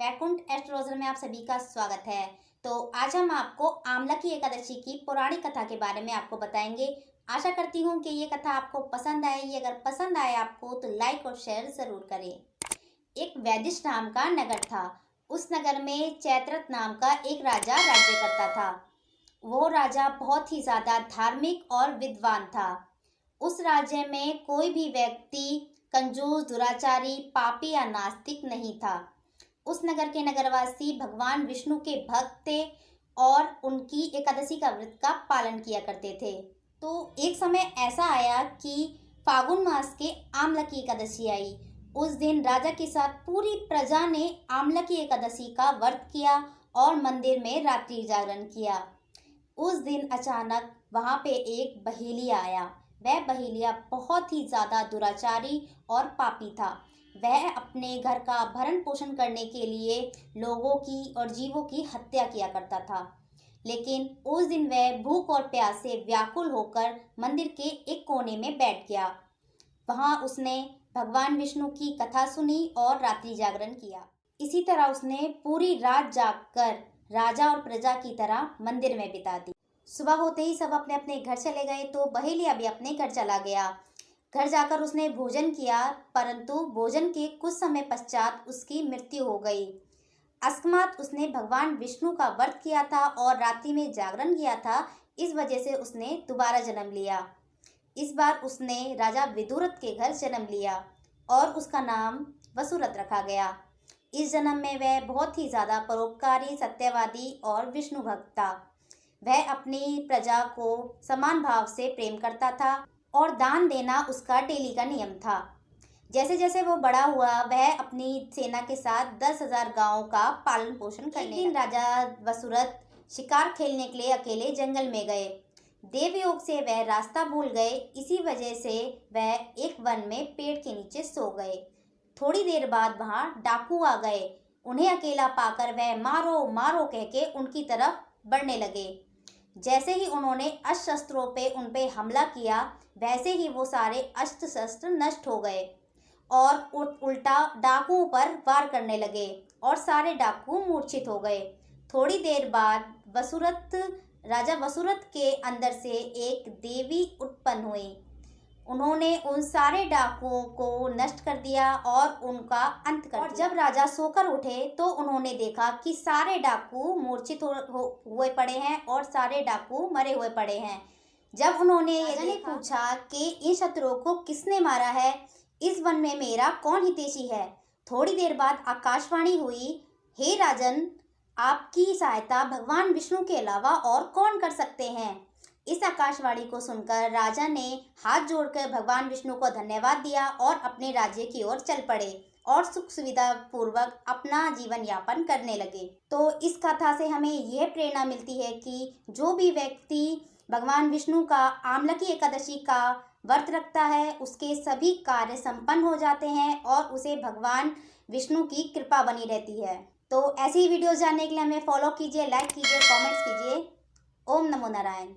Vaikuntha astrologer में आप सभी का स्वागत है। तो आज हम आपको आमलकी एकादशी की पौराणिक कथा के बारे में आपको बताएंगे। आशा करती हूँ कि ये कथा आपको पसंद आएगी। अगर पसंद आए आपको तो लाइक और शेयर जरूर करें। एक वैदिश नाम का नगर था। उस नगर में चैत्रथ नाम का एक राजा राज्य करता था। वो राजा बहुत ही ज़्यादा धार्मिक और विद्वान था। उस राज्य में कोई भी व्यक्ति कंजूस, दुराचारी, पापी या नास्तिक नहीं था। उस नगर के नगरवासी भगवान विष्णु के भक्त थे और उनकी एकादशी का व्रत का पालन किया करते थे। तो एक समय ऐसा आया कि फागुन मास के आमलकी एकादशी आई। उस दिन राजा के साथ पूरी प्रजा ने आमलकी एकादशी का व्रत किया और मंदिर में रात्रि जागरण किया। उस दिन अचानक वहाँ पे एक बहेलिया आया। वह बहेलिया बहुत ही ज़्यादा दुराचारी और पापी था। वह अपने घर का भरण पोषण करने के लिए लोगों की और जीवों की हत्या किया करता था। लेकिन उस दिन वह भूख और प्यास से व्याकुल होकर मंदिर के एक कोने में बैठ गया। वहाँ उसने भगवान विष्णु की कथा सुनी और रात्रि जागरण किया। इसी तरह उसने पूरी रात जागकर राजा और प्रजा की तरह मंदिर में बिता दी। सुबह होते ही सब अपने अपने घर चले गए तो बहेलिया भी अपने घर चला गया। घर जाकर उसने भोजन किया, परंतु भोजन के कुछ समय पश्चात उसकी मृत्यु हो गई। अकस्मात उसने भगवान विष्णु का व्रत किया था और रात्रि में जागरण किया था, इस वजह से उसने दोबारा जन्म लिया। इस बार उसने राजा विदुरथ के घर जन्म लिया और उसका नाम वसुरथ रखा गया। इस जन्म में वह बहुत ही ज़्यादा परोपकारी, सत्यवादी और विष्णु भक्त था। वह अपनी प्रजा को समान भाव से प्रेम करता था और दान देना उसका डेली का नियम था। जैसे जैसे वो बड़ा हुआ वह अपनी सेना के साथ 10,000 गांवों का पालन पोषण करने लगा। एक दिन राजा वसुरथ शिकार खेलने के लिए अकेले जंगल में गए। देवयोग से वह रास्ता भूल गए। इसी वजह से वह एक वन में पेड़ के नीचे सो गए। थोड़ी देर बाद वहां डाकू आ गए। उन्हें अकेला पाकर वह मारो मारो कह के उनकी तरफ बढ़ने लगे। जैसे ही उन्होंने अस्त्र शस्त्रों पे उन पे हमला किया, वैसे ही वो सारे अस्त्र शस्त्र नष्ट हो गए और उल्टा डाकुओं पर वार करने लगे और सारे डाकू मूर्छित हो गए। थोड़ी देर बाद राजा वसुरथ के अंदर से एक देवी उत्पन्न हुई। उन्होंने उन सारे डाकुओं को नष्ट कर दिया और उनका अंत कर दिया। और जब राजा सोकर उठे तो उन्होंने देखा कि सारे डाकू मूर्छित हुए पड़े हैं और सारे डाकू मरे हुए पड़े हैं। जब उन्होंने ये पूछा कि इन शत्रुओं को किसने मारा है, इस वन में मेरा कौन हितैषी है। थोड़ी देर बाद आकाशवाणी हुई, हे राजन, आपकी सहायता भगवान विष्णु के अलावा और कौन कर सकते हैं। इस आकाशवाणी को सुनकर राजा ने हाथ जोड़कर भगवान विष्णु को धन्यवाद दिया और अपने राज्य की ओर चल पड़े और सुख सुविधा पूर्वक अपना जीवन यापन करने लगे। तो इस कथा से हमें यह प्रेरणा मिलती है कि जो भी व्यक्ति भगवान विष्णु का आमलकी एकादशी का व्रत रखता है उसके सभी कार्य संपन्न हो जाते हैं और उसे भगवान विष्णु की कृपा बनी रहती है। तो ऐसी वीडियोस जानने के लिए हमें फॉलो कीजिए, लाइक कीजिए, कमेंट्स कीजिए। ओम नमो नारायण।